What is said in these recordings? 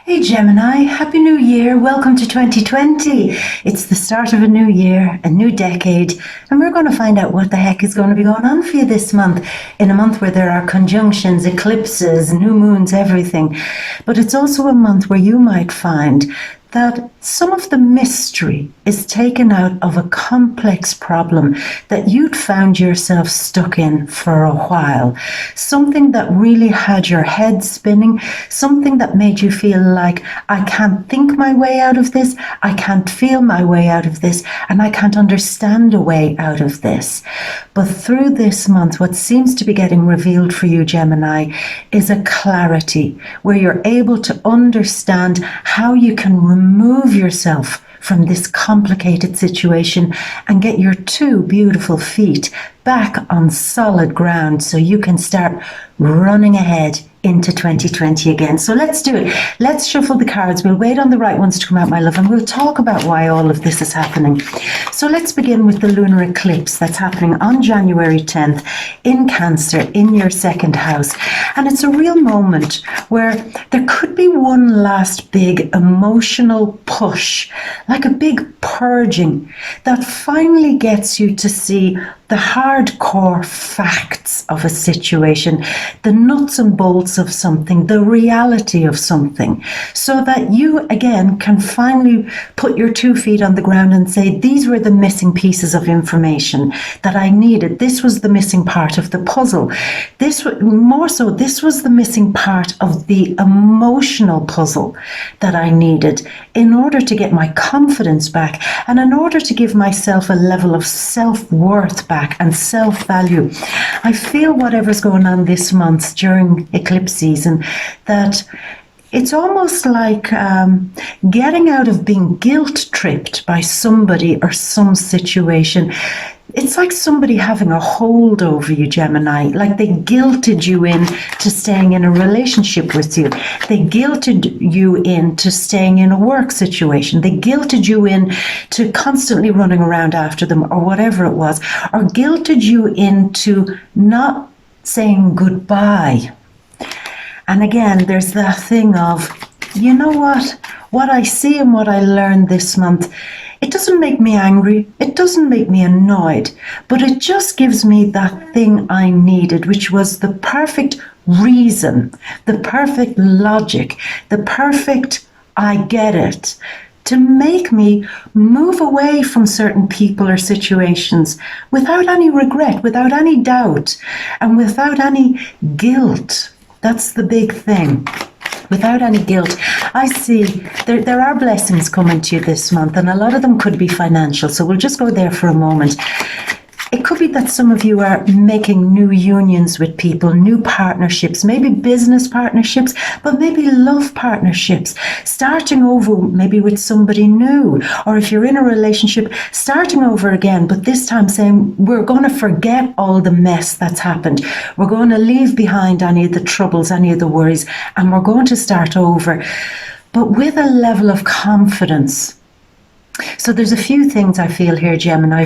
Hey Gemini, Happy New Year. Welcome to 2020. It's the start of a new year, a new decade, and we're going to find out what the heck is going to be going on for you this month, in a month where there are conjunctions, eclipses, new moons, everything. But it's also a month where you might find that some of the mystery is taken out of a complex problem that you'd found yourself stuck in for a while. Something that really had your head spinning, something that made you feel like, I can't think my way out of this, I can't feel my way out of this, and I can't understand a way out of this. But through this month, what seems to be getting revealed for you, Gemini, is a clarity where you're able to understand how you can remove yourself from this complicated situation and get your two beautiful feet back on solid ground so you can start running ahead into 2020 again. So let's do it. Let's shuffle the cards. We'll wait on the right ones to come out, my love, and we'll talk about why all of this is happening. So let's begin with the lunar eclipse that's happening on January 10th in Cancer, in your second house. And it's a real moment where there could be one last big emotional push, like a big purging that finally gets you to see the hardcore facts of a situation, the nuts and bolts of something, the reality of something, so that you again can finally put your 2 feet on the ground and say, these were the missing pieces of information that I needed. This was the missing part of the puzzle. This was the missing part of the emotional puzzle that I needed in order to get my confidence back and in order to give myself a level of self-worth back and self-value. I feel whatever's going on this month during eclipse season, that it's almost like getting out of being guilt-tripped by somebody or some situation. It's like somebody having a hold over you, Gemini, like they guilted you into staying in a relationship with you. They guilted you into staying in a work situation. They guilted you into constantly running around after them or whatever it was, or guilted you into not saying goodbye. And again, there's that thing of, you know what I see and what I learned this month, it doesn't make me angry, it doesn't make me annoyed, but it just gives me that thing I needed, which was the perfect reason, the perfect logic, the perfect I get it, to make me move away from certain people or situations without any regret, without any doubt, and without any guilt. That's the big thing. Without any guilt. I see there are blessings coming to you this month, and a lot of them could be financial. So we'll just go there for a moment. It could be that some of you are making new unions with people, new partnerships, maybe business partnerships, but maybe love partnerships, starting over maybe with somebody new, or if you're in a relationship, starting over again, but this time saying, we're going to forget all the mess that's happened. We're going to leave behind any of the troubles, any of the worries, and we're going to start over, but with a level of confidence. So there's a few things I feel here, Gemini,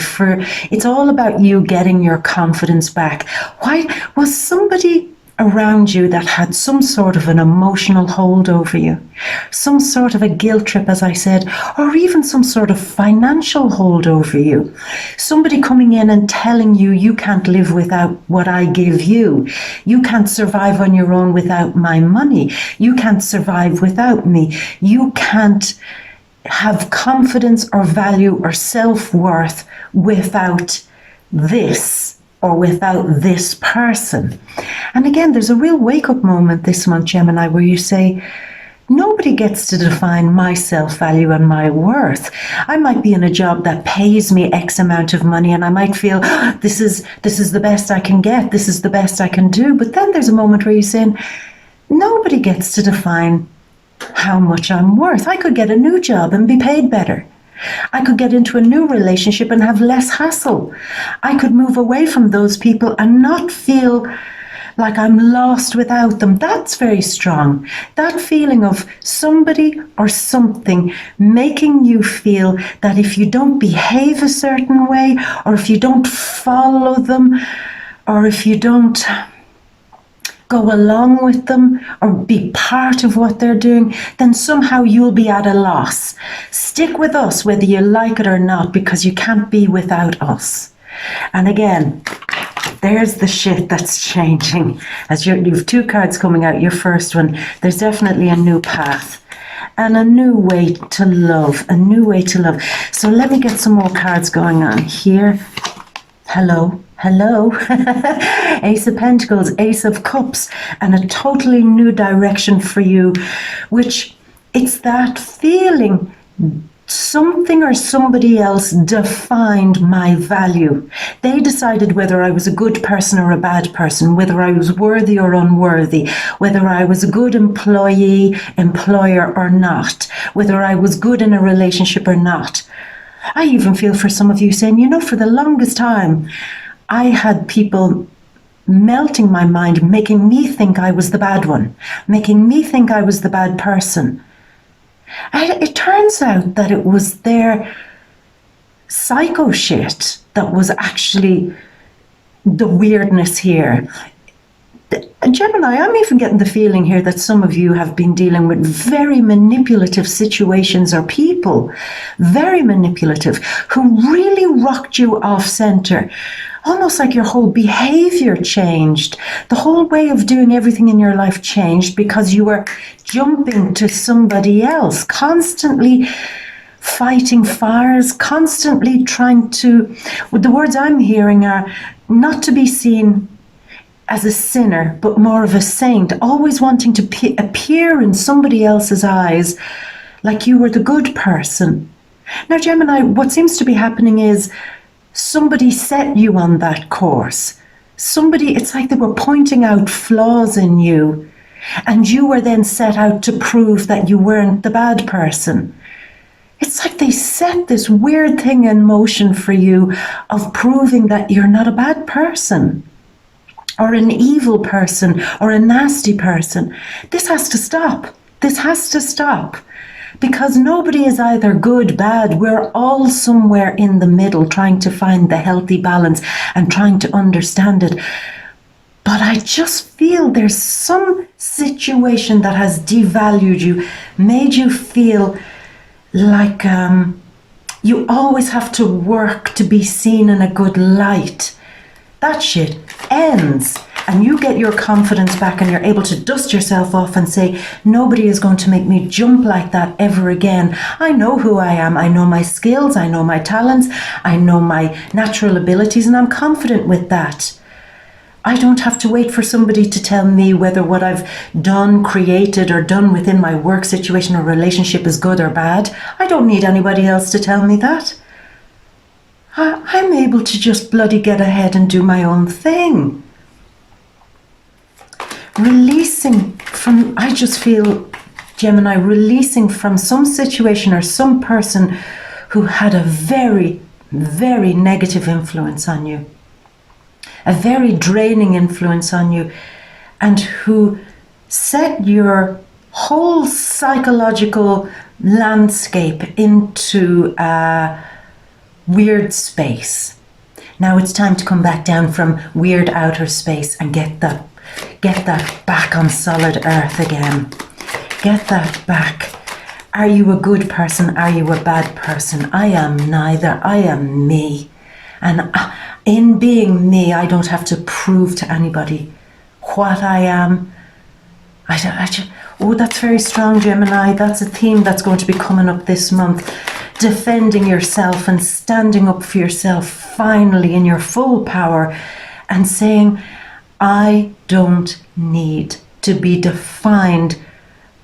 it's all about you getting your confidence back. Why was somebody around you that had some sort of an emotional hold over you, some sort of a guilt trip, as I said, or even some sort of financial hold over you? Somebody coming in and telling you, you can't live without what I give you. You can't survive on your own without my money. You can't survive without me. You can't have confidence or value or self-worth without this or without this person. And again, there's a real wake-up moment this month, Gemini, where you say, nobody gets to define my self-value and my worth. I might be in a job that pays me X amount of money and I might feel, this is the best I can get, this is the best I can do. But then there's a moment where you're saying, nobody gets to define how much I'm worth. I could get a new job and be paid better. I could get into a new relationship and have less hassle. I could move away from those people and not feel like I'm lost without them. That's very strong. That feeling of somebody or something making you feel that if you don't behave a certain way, or if you don't follow them, or if you don't go along with them or be part of what they're doing, then somehow you'll be at a loss. Stick with us whether you like it or not, because you can't be without us. And again, there's the shit that's changing. As you've two cards coming out, your first one, there's definitely a new path and a new way to love, a new way to love. So let me get some more cards going on here. Hello. Ace of Pentacles, Ace of Cups, and a totally new direction for you, which it's that feeling something or somebody else defined my value. They decided whether I was a good person or a bad person, whether I was worthy or unworthy, whether I was a good employee, employer or not, whether I was good in a relationship or not. I even feel for some of you saying, you know, for the longest time, I had people melting my mind, making me think I was the bad one, making me think I was the bad person. It turns out that it was their psycho shit that was actually the weirdness here. Gemini, I'm even getting the feeling here that some of you have been dealing with very manipulative situations or people, very manipulative, who really rocked you off center. Almost like your whole behavior changed. The whole way of doing everything in your life changed because you were jumping to somebody else, constantly fighting fires, constantly trying to, the words I'm hearing are not to be seen as a sinner, but more of a saint, always wanting to appear in somebody else's eyes like you were the good person. Now, Gemini, what seems to be happening is somebody set you on that course. It's like they were pointing out flaws in you, and you were then set out to prove that you weren't the bad person. It's like they set this weird thing in motion for you of proving that you're not a bad person, or an evil person, or a nasty person. This has to stop. This has to stop. Because nobody is either good, bad. We're all somewhere in the middle, trying to find the healthy balance and trying to understand it. But I just feel there's some situation that has devalued you, made you feel like you always have to work to be seen in a good light. That shit ends, and you get your confidence back, and you're able to dust yourself off and say, nobody is going to make me jump like that ever again. I know who I am. I know my skills. I know my talents. I know my natural abilities, and I'm confident with that. I don't have to wait for somebody to tell me whether what I've done, created, or done within my work situation or relationship is good or bad. I don't need anybody else to tell me that. I'm able to just bloody get ahead and do my own thing. I just feel, Gemini, releasing from some situation or some person who had a very, very negative influence on you, a very draining influence on you, and who set your whole psychological landscape into a weird space. Now it's time to come back down from weird outer space and get that back on solid earth again. Get that back. Are you a good person? Are you a bad person? I am neither. I am me. And in being me, I don't have to prove to anybody what I am. Oh, that's very strong, Gemini. That's a theme that's going to be coming up this month. Defending yourself and standing up for yourself finally in your full power and saying, I don't need to be defined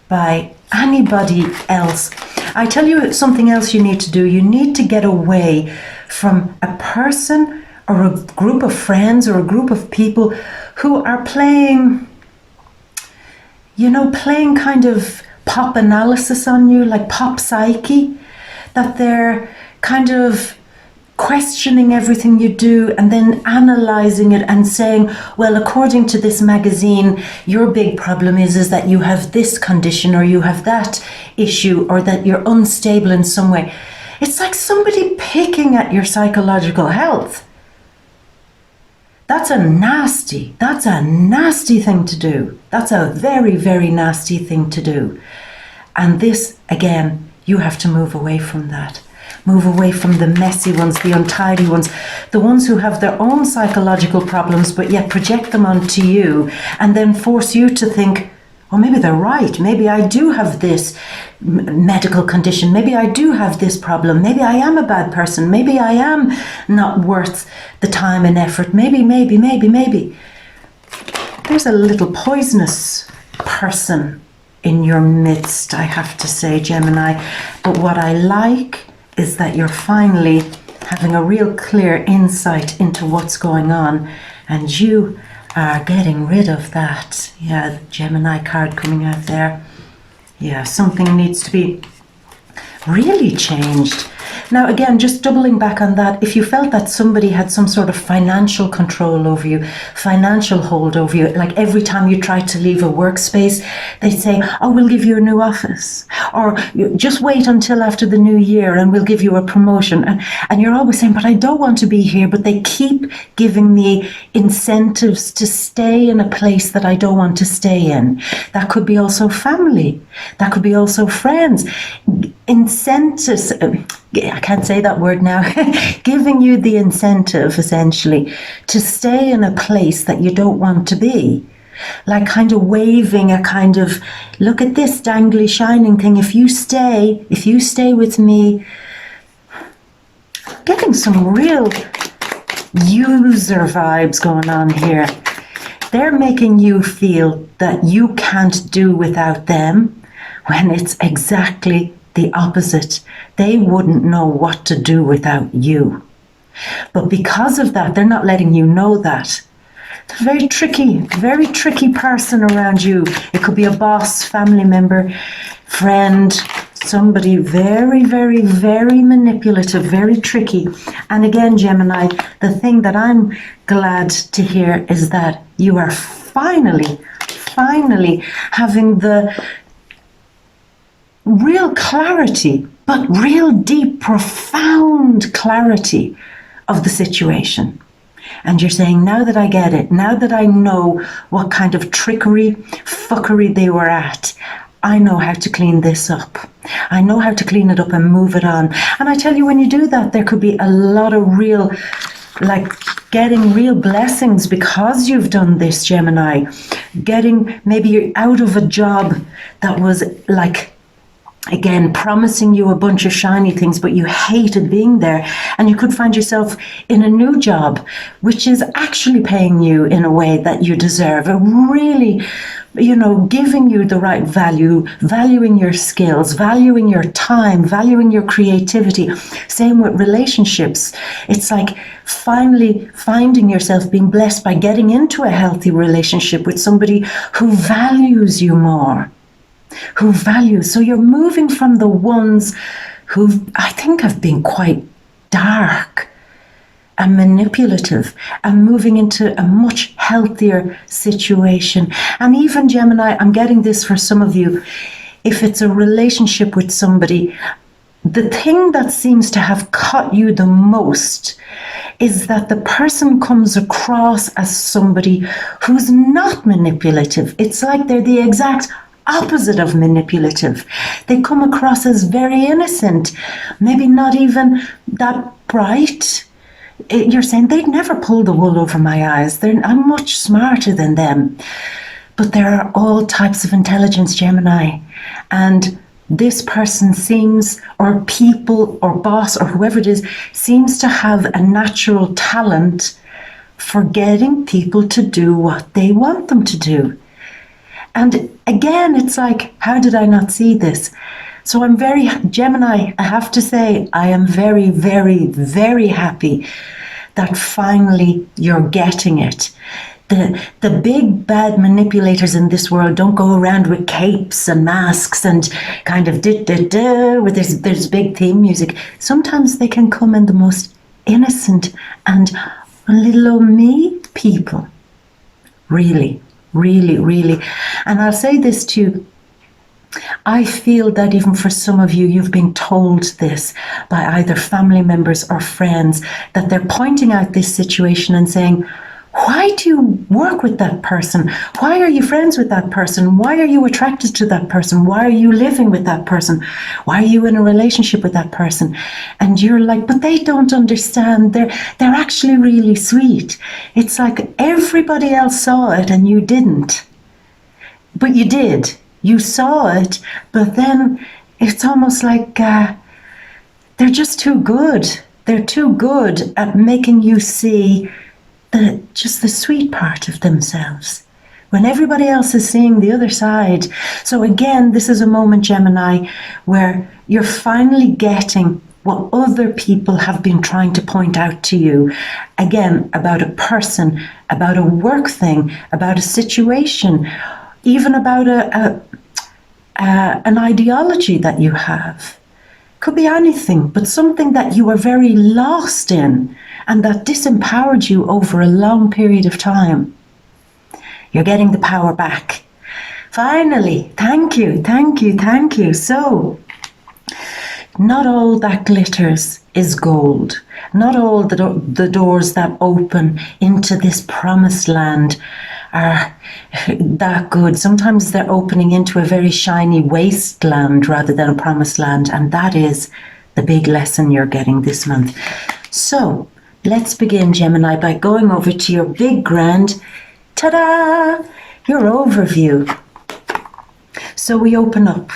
by anybody else. I tell you something else you need to do. You need to get away from a person or a group of friends or a group of people who are playing kind of pop analysis on you, like pop psyche, that they're kind of questioning everything you do and then analyzing it and saying, well, according to this magazine, your big problem is that you have this condition or you have that issue or that you're unstable in some way. It's like somebody picking at your psychological health. That's a nasty thing to do. That's a very, very nasty thing to do. And this, again, you have to move away from that. Move away from the messy ones, the untidy ones, the ones who have their own psychological problems, but yet project them onto you and then force you to think, well, maybe they're right. Maybe I do have this medical condition. Maybe I do have this problem. Maybe I am a bad person. Maybe I am not worth the time and effort. Maybe. There's a little poisonous person in your midst, I have to say, Gemini. But what I like is that you're finally having a real clear insight into what's going on, and you are getting rid of that. Yeah, the Gemini card coming out there. Yeah, something needs to be really changed. Now, again, just doubling back on that, if you felt that somebody had some sort of financial control over you, financial hold over you, like every time you try to leave a workspace, they'd say, oh, we'll give you a new office, or just wait until after the new year and we'll give you a promotion. And you're always saying, but I don't want to be here, but they keep giving me incentives to stay in a place that I don't want to stay in. That could be also family. That could be also friends. Incentives, I can't say that word now, giving you the incentive essentially to stay in a place that you don't want to be. Like kind of waving a kind of, look at this dangly shining thing, if you stay with me. Getting some real user vibes going on here. They're making you feel that you can't do without them, when it's exactly the opposite. They wouldn't know what to do without you. But because of that, they're not letting you know that. It's a very tricky person around you. It could be a boss, family member, friend, somebody very, very, very manipulative, very tricky. And again, Gemini, the thing that I'm glad to hear is that you are finally having the real clarity, but real deep, profound clarity of the situation. And you're saying, now that I get it, now that I know what kind of trickery, fuckery they were at, I know how to clean this up. I know how to clean it up and move it on. And I tell you, when you do that, there could be a lot of real, like getting real blessings because you've done this, Gemini. Getting, maybe you're out of a job that was like, again, promising you a bunch of shiny things, but you hated being there. And you could find yourself in a new job, which is actually paying you in a way that you deserve. A really, giving you the right value, valuing your skills, valuing your time, valuing your creativity. Same with relationships. It's like finally finding yourself being blessed by getting into a healthy relationship with somebody who values you more. So you're moving from the ones who I think have been quite dark and manipulative, and moving into a much healthier situation. And even, Gemini, I'm getting this for some of you, if it's a relationship with somebody, the thing that seems to have caught you the most is that the person comes across as somebody who's not manipulative. It's like they're the exact opposite of manipulative. They come across as very innocent, maybe not even that bright. You're saying they'd never pull the wool over my eyes. I'm much smarter than them. But there are all types of intelligence, Gemini. And this person seems, or people, or boss, or whoever it is, seems to have a natural talent for getting people to do what they want them to do. And again, it's like, how did I not see this? So I'm very, Gemini, I have to say, I am very, very, very happy that finally you're getting it. The big bad manipulators in this world don't go around with capes and masks and kind of with there's big theme music. Sometimes they can come in the most innocent and little old me people. Really. Really, really. And I'll say this too. I feel that even for some of you, you've been told this by either family members or friends, that they're pointing out this situation and saying, Why do you work with that person? Why are you friends with that person? Why are you attracted to that person? Why are you living with that person? Why are you in a relationship with that person? And you're like, but they don't understand. They're actually really sweet. It's like everybody else saw it and you didn't. But you did. You saw it, but then it's almost like they're just too good. They're too good at making you see just the sweet part of themselves when everybody else is seeing the other side. So again, this is a moment, Gemini, where you're finally getting what other people have been trying to point out to you. Again, about a person, about a work thing, about a situation, even about an ideology that you have. Could be anything, but something that you were very lost in and that disempowered you over a long period of time. You're getting the power back. Finally, thank you, thank you, thank you. So, not all that glitters is gold. Not all the doors that open into this promised land are that good. Sometimes they're opening into a very shiny wasteland rather than a promised land, and that is the big lesson you're getting this month. So, let's begin, Gemini, by going over to your big grand, ta-da, your overview. So we open up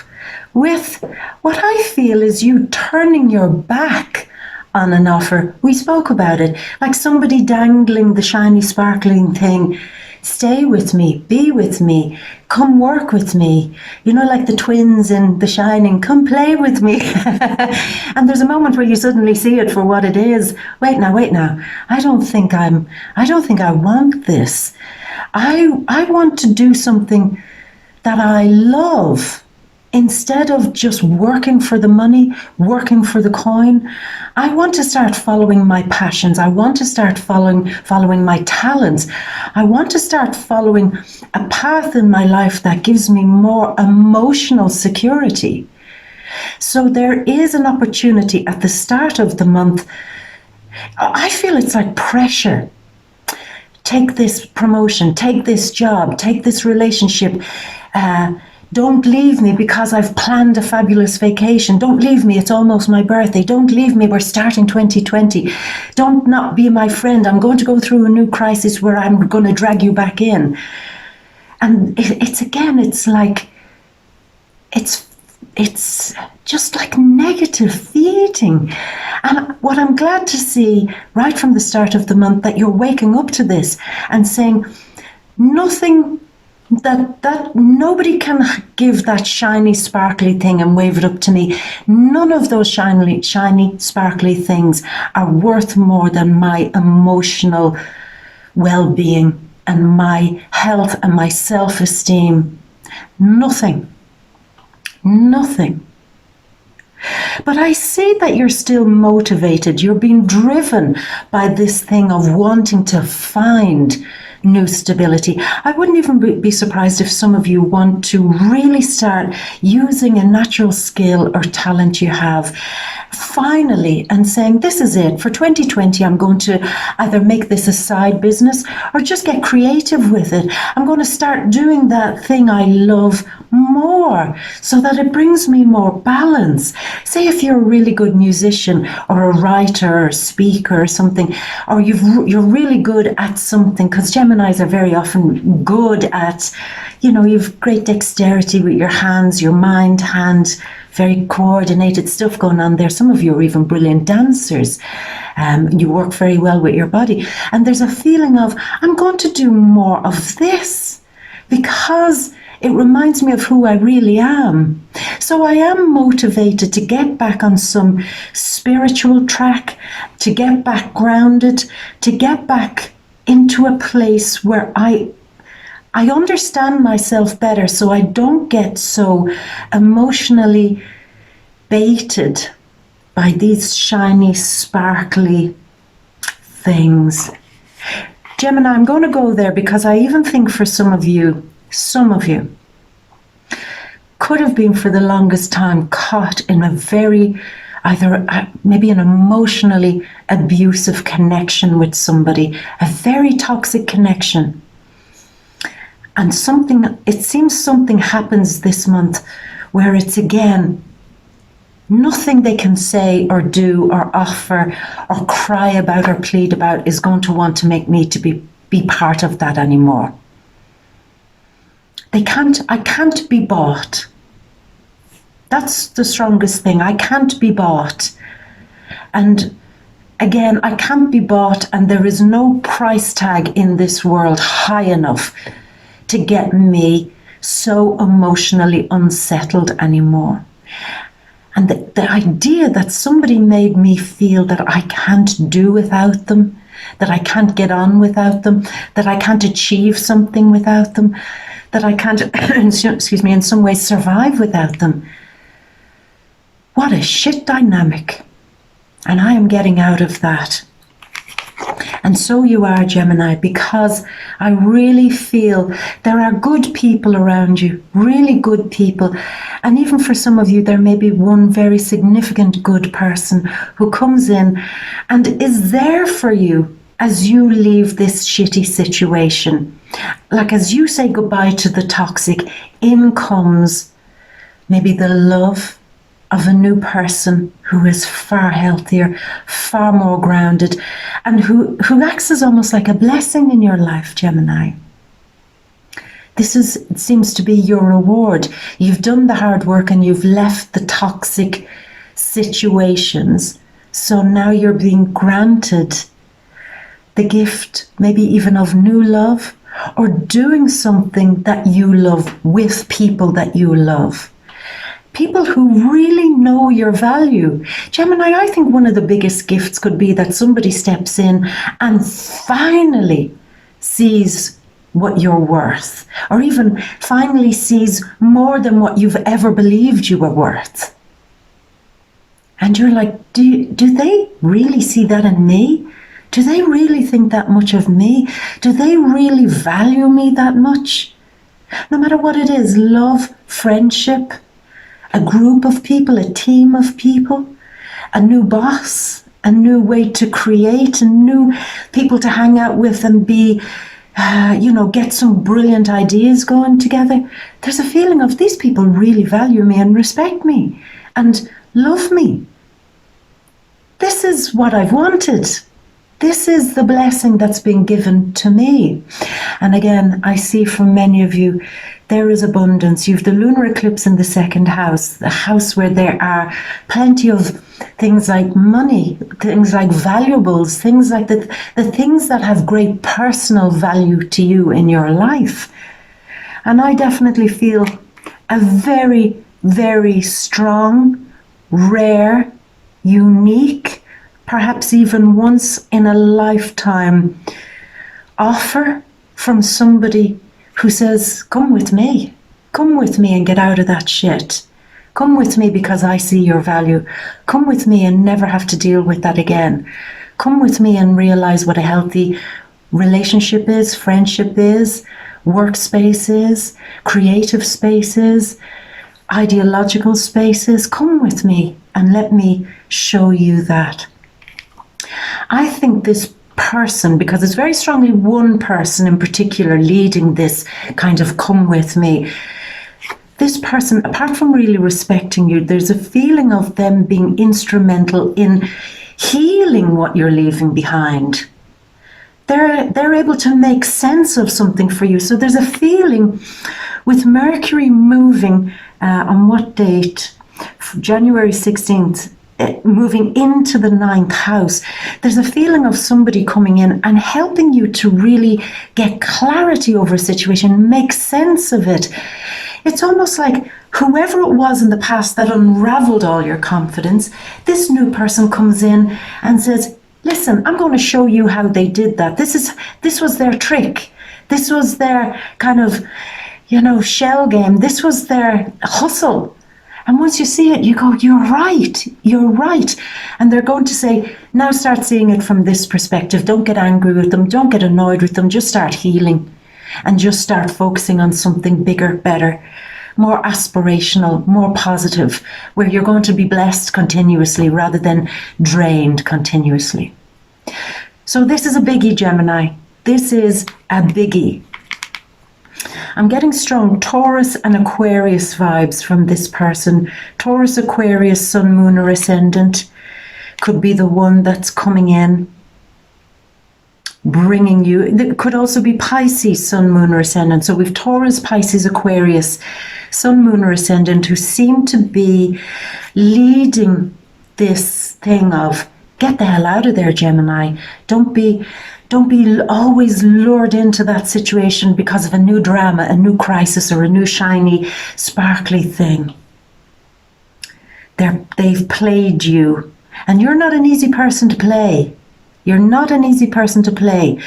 with what I feel is you turning your back on an offer. We spoke about it, like somebody dangling the shiny, sparkling thing. Stay with me, be with me, come work with me. You know, like the twins in The Shining, come play with me. And there's a moment where you suddenly see it for what it is. Wait now. I don't think I want this. I want to do something that I love. Instead of just working for the money, working for the coin, I want to start following my passions. I want to start following my talents. I want to start following a path in my life that gives me more emotional security. So there is an opportunity at the start of the month. I feel it's like pressure. Take this promotion, take this job, take this relationship. Don't leave me because I've planned a fabulous vacation. Don't leave me, it's almost my birthday. Don't leave me, we're starting 2020. Don't not be my friend. I'm going to go through a new crisis where I'm going to drag you back in. And it's like, it's just like negative feeding. And what I'm glad to see right from the start of the month, that you're waking up to this and saying, nothing that nobody can give that shiny sparkly thing and wave it up to me. None of those shiny sparkly things are worth more than my emotional well-being and my health and my self-esteem. Nothing. But I see that you're still motivated. You're being driven by this thing of wanting to find new stability. I wouldn't even be surprised if some of you want to really start using a natural skill or talent you have finally and saying, this is it. For 2020, I'm going to either make this a side business or just get creative with it. I'm going to start doing that thing I love more so that it brings me more balance. Say if you're a really good musician or a writer or a speaker or something, or you're really good at something, because Geminis are very often good at, you've great dexterity with your hands, your mind, hand, very coordinated stuff going on there. Some of you are even brilliant dancers. You work very well with your body. And there's a feeling of, I'm going to do more of this because it reminds me of who I really am. So I am motivated to get back on some spiritual track, to get back grounded, to get back into a place where I understand myself better, so I don't get so emotionally baited by these shiny, sparkly things. Gemini, I'm going to go there because I even think for some of you could have been for the longest time caught in a either maybe an emotionally abusive connection with somebody, a very toxic connection. And it seems something happens this month where it's again, nothing they can say or do or offer or cry about or plead about is going to want to make me to be part of that anymore. I can't be bought. That's the strongest thing. I can't be bought. And again, I can't be bought, and there is no price tag in this world high enough to get me so emotionally unsettled anymore. And the idea that somebody made me feel that I can't do without them, that I can't get on without them, that I can't achieve something without them, that I can't, excuse me, in some ways survive without them. What a shit dynamic. And I am getting out of that. And so you are, Gemini, because I really feel there are good people around you, really good people. And even for some of you, there may be one very significant good person who comes in and is there for you as you leave this shitty situation. Like as you say goodbye to the toxic, in comes maybe the love of a new person who is far healthier, far more grounded, and who acts as almost like a blessing in your life, Gemini. It seems to be your reward. You've done the hard work and you've left the toxic situations. So now you're being granted the gift, maybe even of new love, or doing something that you love with people that you love. People who really know your value. Gemini, I think one of the biggest gifts could be that somebody steps in and finally sees what you're worth, or even finally sees more than what you've ever believed you were worth. And you're like, do they really see that in me? Do they really think that much of me? Do they really value me that much? No matter what it is, love, friendship, a group of people, a team of people, a new boss, a new way to create, and new people to hang out with and be, get some brilliant ideas going together. There's a feeling of these people really value me and respect me and love me. This is what I've wanted. This is the blessing that's been given to me. And again, I see from many of you, there is abundance. You've the lunar eclipse in the second house, the house where there are plenty of things like money, things like valuables, things like the things that have great personal value to you in your life. And I definitely feel a very, very strong, rare, unique, perhaps even once in a lifetime offer from somebody who says, come with me and get out of that shit. Come with me because I see your value. Come with me and never have to deal with that again. Come with me and realize what a healthy relationship is, friendship is, workspace is, creative spaces, ideological spaces. Come with me and let me show you that. I think this person, because it's very strongly one person in particular leading this kind of come with me, this person, apart from really respecting you, there's a feeling of them being instrumental in healing what you're leaving behind. They're able to make sense of something for you. So there's a feeling with Mercury moving on what date? January 16th. Moving into the 9th house, there's a feeling of somebody coming in and helping you to really get clarity over a situation, make sense of it. It's almost like whoever it was in the past that unraveled all your confidence, this new person comes in and says, listen, I'm going to show you how they did that. This was their trick. This was their kind of, shell game. This was their hustle. And once you see it, you go, you're right. And they're going to say, now start seeing it from this perspective. Don't get angry with them. Don't get annoyed with them. Just start healing and just start focusing on something bigger, better, more aspirational, more positive, where you're going to be blessed continuously rather than drained continuously. So this is a biggie, Gemini. This is a biggie. I'm getting strong Taurus and Aquarius vibes from this person. Taurus, Aquarius, Sun, Moon, or Ascendant could be the one that's coming in, bringing you. It could also be Pisces, Sun, Moon, or Ascendant. So we've Taurus, Pisces, Aquarius, Sun, Moon, or Ascendant, who seem to be leading this thing of, get the hell out of there, Gemini. Don't be always lured into that situation because of a new drama, a new crisis, or a new shiny, sparkly thing. They've played you. And you're not an easy person to play. You're not an easy person to play.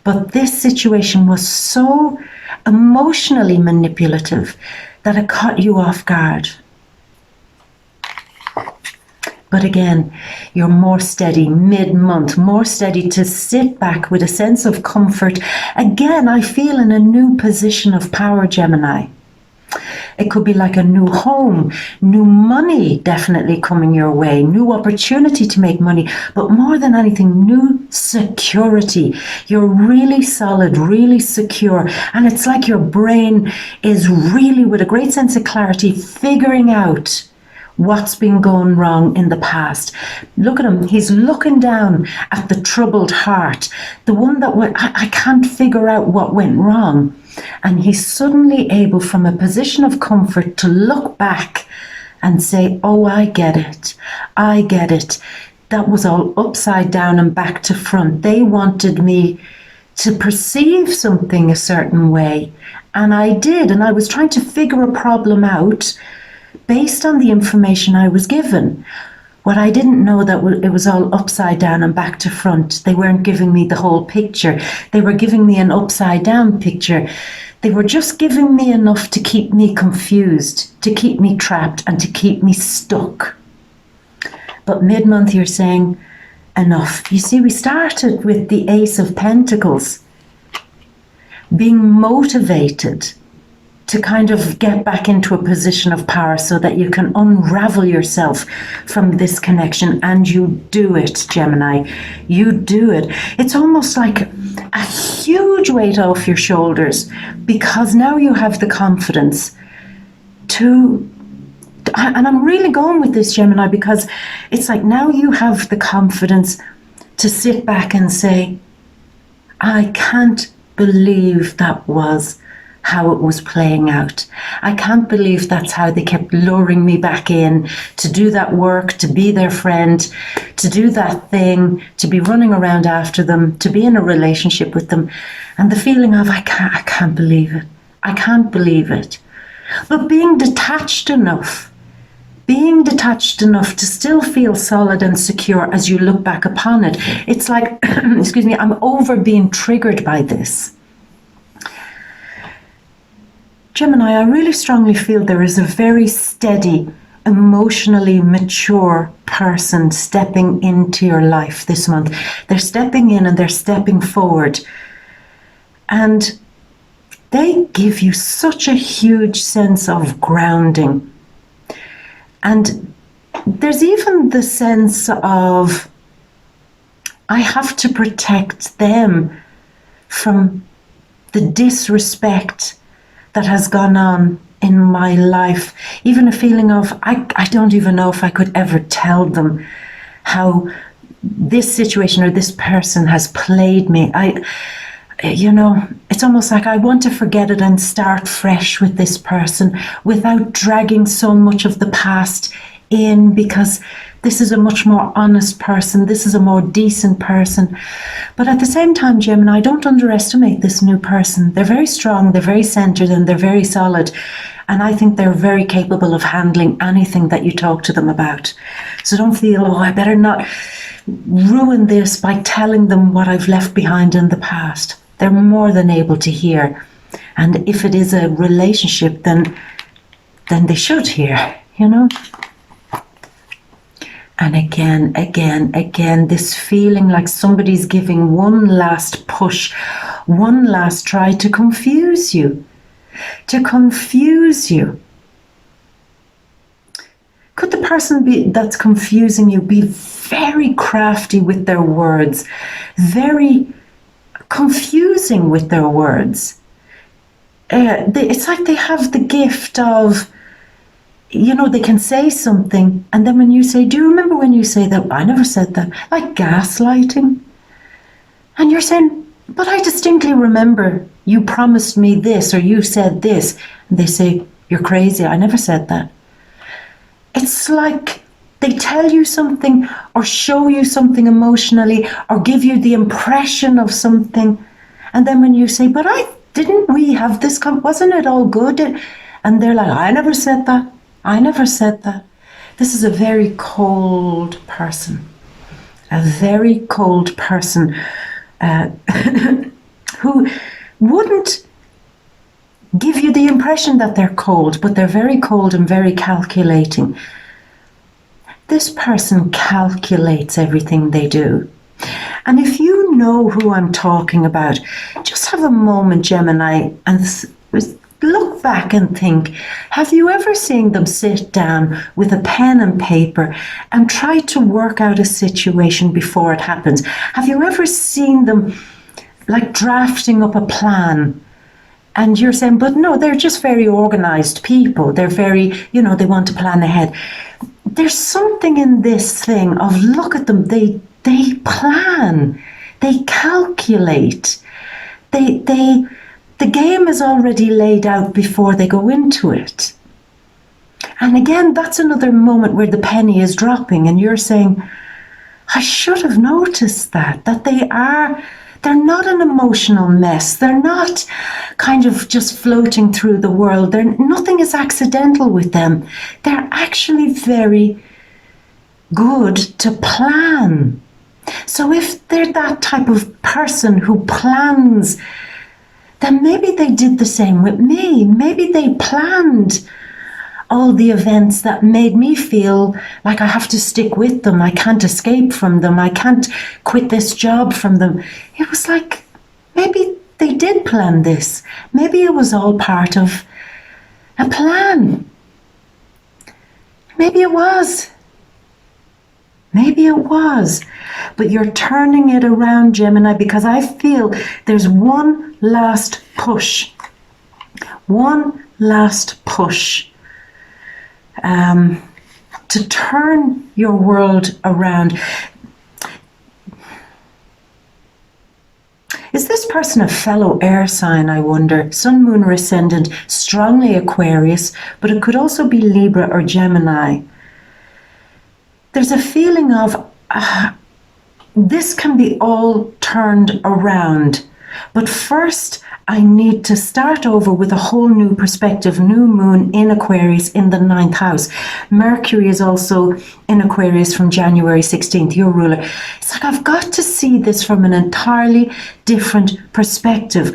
But this situation was so emotionally manipulative that it caught you off guard. But again, you're more steady mid-month, more steady to sit back with a sense of comfort. Again, I feel in a new position of power, Gemini. It could be like a new home, new money definitely coming your way, new opportunity to make money, but more than anything, new security. You're really solid, really secure, and it's like your brain is really, with a great sense of clarity, figuring out what's been going wrong in the past. Look at him. He's looking down at the troubled heart, the one that I can't figure out what went wrong. And he's suddenly able, from a position of comfort, to look back and say, oh, I get it. I get it. That was all upside down and back to front. They wanted me to perceive something a certain way. And I did. And I was trying to figure a problem out based on the information I was given. What I didn't know, that it was all upside down and back to front. They weren't giving me the whole picture. They were giving me an upside down picture. They were just giving me enough to keep me confused, to keep me trapped, and to keep me stuck. But mid-month, you're saying, enough. You see, we started with the Ace of Pentacles, being motivated to kind of get back into a position of power so that you can unravel yourself from this connection. And you do it, Gemini. You do it. It's almost like a huge weight off your shoulders, because now you have the confidence to, and I'm really going with this, Gemini, because it's like now you have the confidence to sit back and say, I can't believe that was how it was playing out. I can't believe that's how they kept luring me back in to do that work, to be their friend, to do that thing, to be running around after them, to be in a relationship with them. And the feeling of, I can't believe it. I can't believe it. But being detached enough to still feel solid and secure as you look back upon it. It's like, excuse me, I'm over being triggered by this. Gemini, I really strongly feel there is a very steady, emotionally mature person stepping into your life this month. They're stepping in and they're stepping forward. And they give you such a huge sense of grounding. And there's even the sense of, I have to protect them from the disrespect that has gone on in my life. Even a feeling of, I don't even know if I could ever tell them how this situation or this person has played me. It's almost like I want to forget it and start fresh with this person without dragging so much of the past in, because this is a much more honest person. This is a more decent person. But at the same time, Gemini, don't underestimate this new person. They're very strong, they're very centered, and they're very solid. And I think they're very capable of handling anything that you talk to them about. So don't feel, oh, I better not ruin this by telling them what I've left behind in the past. They're more than able to hear. And if it is a relationship, then they should hear, And again, this feeling like somebody's giving one last push, one last try to confuse you. to confuse you. Could the person that's confusing you be very crafty with their words, very confusing with their words? It's like they have the gift of, they can say something, and then when you say, do you remember when you say that? I never said that. Like gaslighting. And you're saying, but I distinctly remember you promised me this, or you said this. And they say, you're crazy, I never said that. It's like they tell you something or show you something emotionally or give you the impression of something. And then when you say, but didn't we have this, wasn't it all good? And they're like, I never said that. I never said that. This is a very cold person. A very cold person who wouldn't give you the impression that they're cold, but they're very cold and very calculating. This person calculates everything they do. And if you know who I'm talking about, just have a moment, Gemini, and look back and think, have you ever seen them sit down with a pen and paper and try to work out a situation before it happens? Have you ever seen them like drafting up a plan? And you're saying, but no, they're just very organized people. They're very, they want to plan ahead. There's something in this thing of, look at them, they plan, they calculate, the game is already laid out before they go into it. And again, that's another moment where the penny is dropping and you're saying, I should have noticed that they're not an emotional mess. They're not kind of just floating through the world. Nothing is accidental with them. They're actually very good to plan. So if they're that type of person who plans, then maybe they did the same with me. Maybe they planned all the events that made me feel like I have to stick with them. I can't escape from them. I can't quit this job from them. It was like, maybe they did plan this. Maybe it was all part of a plan. Maybe it was. Maybe it was. But you're turning it around, Gemini, because I feel there's one last push. One last push. To turn your world around. Is this person a fellow air sign, I wonder? Sun, Moon, or Ascendant, strongly Aquarius, but it could also be Libra or Gemini. There's a feeling of this can be all turned around, but first I need to start over with a whole new perspective. New moon in Aquarius in the 9th house. Mercury is also in Aquarius from January 16th, your ruler. It's like I've got to see this from an entirely different perspective.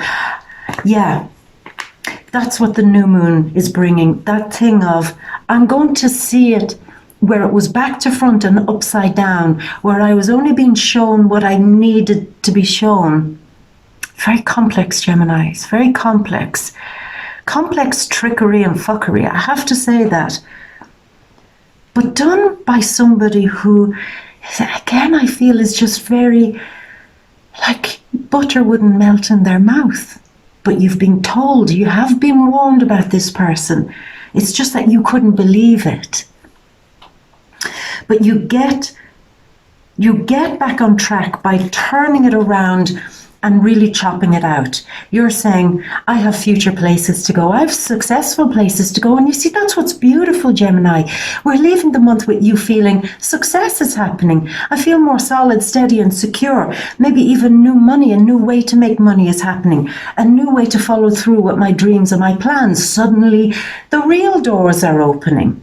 Yeah, that's what the new moon is bringing. That thing of, I'm going to see it where it was back to front and upside down, where I was only being shown what I needed to be shown. Very complex, Gemini. It's very complex. Complex trickery and fuckery, I have to say that. But done by somebody who, again, I feel is just very, like butter wouldn't melt in their mouth. But you've been told, you have been warned about this person. It's just that you couldn't believe it. But you get back on track by turning it around and really chopping it out. You're saying, I have future places to go. I have successful places to go. And you see, that's what's beautiful, Gemini. We're leaving the month with you feeling success is happening. I feel more solid, steady and secure. Maybe even new money, a new way to make money is happening. A new way to follow through with my dreams and my plans. Suddenly, the real doors are opening.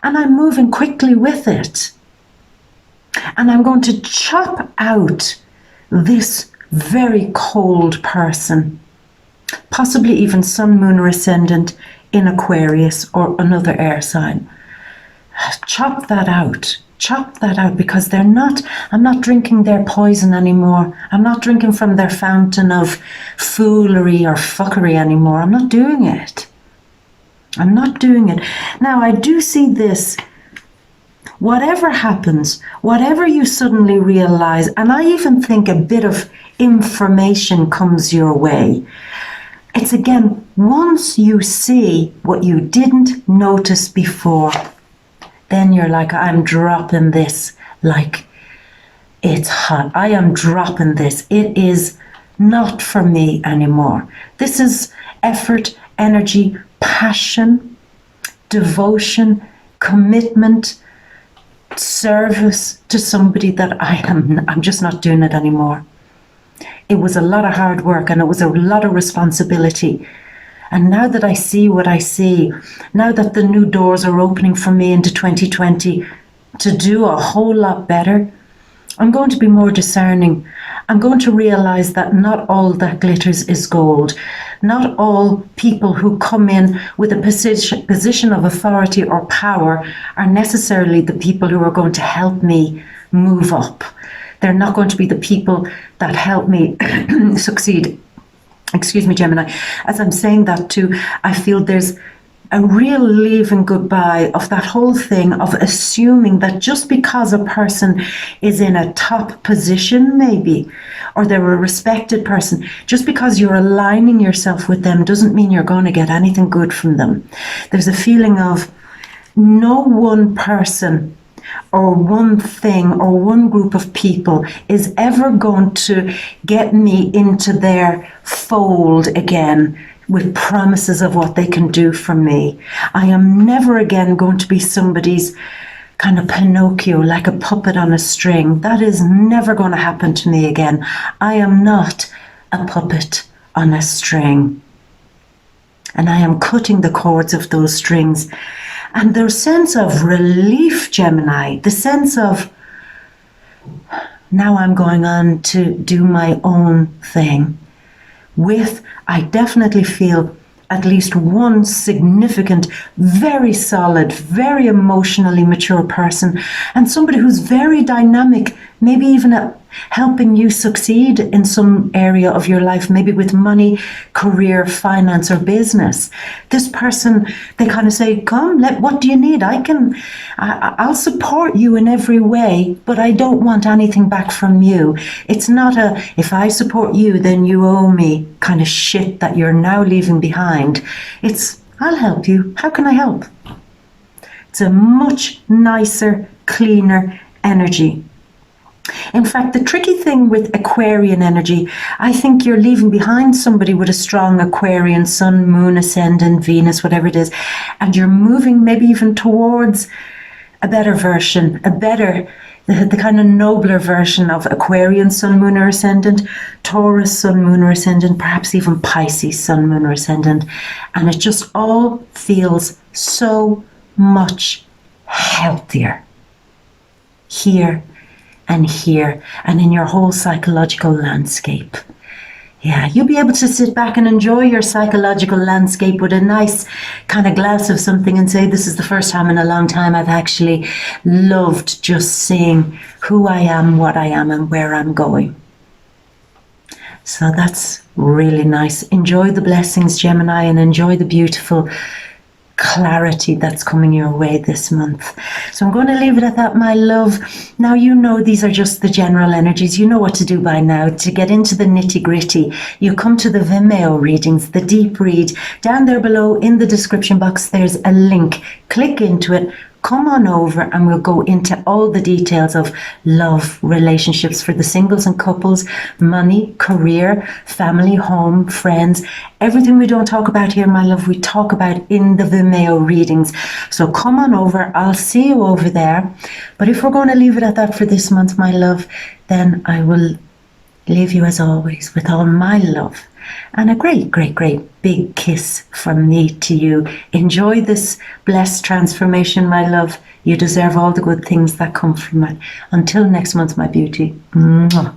And I'm moving quickly with it. And I'm going to chop out this very cold person, possibly even Sun, Moon, or Ascendant in Aquarius or another air sign. Chop that out. chop that out, because I'm not drinking their poison anymore. I'm not drinking from their fountain of foolery or fuckery anymore. I'm not doing it. I'm not doing it. Now, I do see this. Whatever happens, whatever you suddenly realize, and I even think a bit of information comes your way. It's again, once you see what you didn't notice before, then you're like, I'm dropping this like it's hot. I am dropping this. It is not for me anymore. This is effort, energy, passion, devotion, commitment, service to somebody that I'm just not doing it anymore. It was a lot of hard work and it was a lot of responsibility. And now that I see what I see, now that the new doors are opening for me into 2020 to do a whole lot better, I'm going to be more discerning. I'm going to realize that not all that glitters is gold. Not all people who come in with a position of authority or power are necessarily the people who are going to help me move up. They're not going to be the people that help me succeed. Excuse me, Gemini. As I'm saying that too, I feel there's a real leaving goodbye of that whole thing of assuming that just because a person is in a top position maybe, or they're a respected person, just because you're aligning yourself with them doesn't mean you're going to get anything good from them. There's a feeling of no one person or one thing or one group of people is ever going to get me into their fold again with promises of what they can do for me. I am never again going to be somebody's kind of Pinocchio, like a puppet on a string. That is never going to happen to me again. I am not a puppet on a string. And I am cutting the cords of those strings. And the sense of relief, Gemini, the sense of now I'm going on to do my own thing. I definitely feel at least one significant, very solid, very emotionally mature person, and somebody who's very dynamic, maybe even helping you succeed in some area of your life, maybe with money, career, finance, or business. This person, they kind of say, come, what do you need? I'll support you in every way, but I don't want anything back from you. It's not if I support you, then you owe me kind of shit that you're now leaving behind. It's, I'll help you. How can I help? It's a much nicer, cleaner energy. In fact, the tricky thing with Aquarian energy, I think you're leaving behind somebody with a strong Aquarian sun, moon, ascendant, Venus, whatever it is, and you're moving maybe even towards a better version, the kind of nobler version of Aquarian sun, moon, or ascendant, Taurus sun, moon, or ascendant, perhaps even Pisces sun, moon, or ascendant. And it just all feels so much healthier here and here and in your whole psychological landscape. Yeah, you'll be able to sit back and enjoy your psychological landscape with a nice kind of glass of something and say, this is the first time in a long time I've actually loved just seeing who I am, what I am, and where I'm going. So that's really nice. Enjoy the blessings, Gemini, and enjoy the beautiful clarity that's coming your way this month. So I'm going to leave it at that, my love. Now, you know, these are just the general energies. You know what to do by now. To get into the nitty-gritty, you come to the Vimeo readings, the deep read. Down there below in the description box, there's a link. Click into it. Come on over and we'll go into all the details of love, relationships for the singles and couples, money, career, family, home, friends. Everything we don't talk about here, my love, we talk about in the Vimeo readings. So come on over. I'll see you over there. But if we're going to leave it at that for this month, my love, then I will leave you as always with all my love. And a great, great, great big kiss from me to you. Enjoy this blessed transformation, my love. You deserve all the good things that come from it. Until next month, my beauty. Mwah.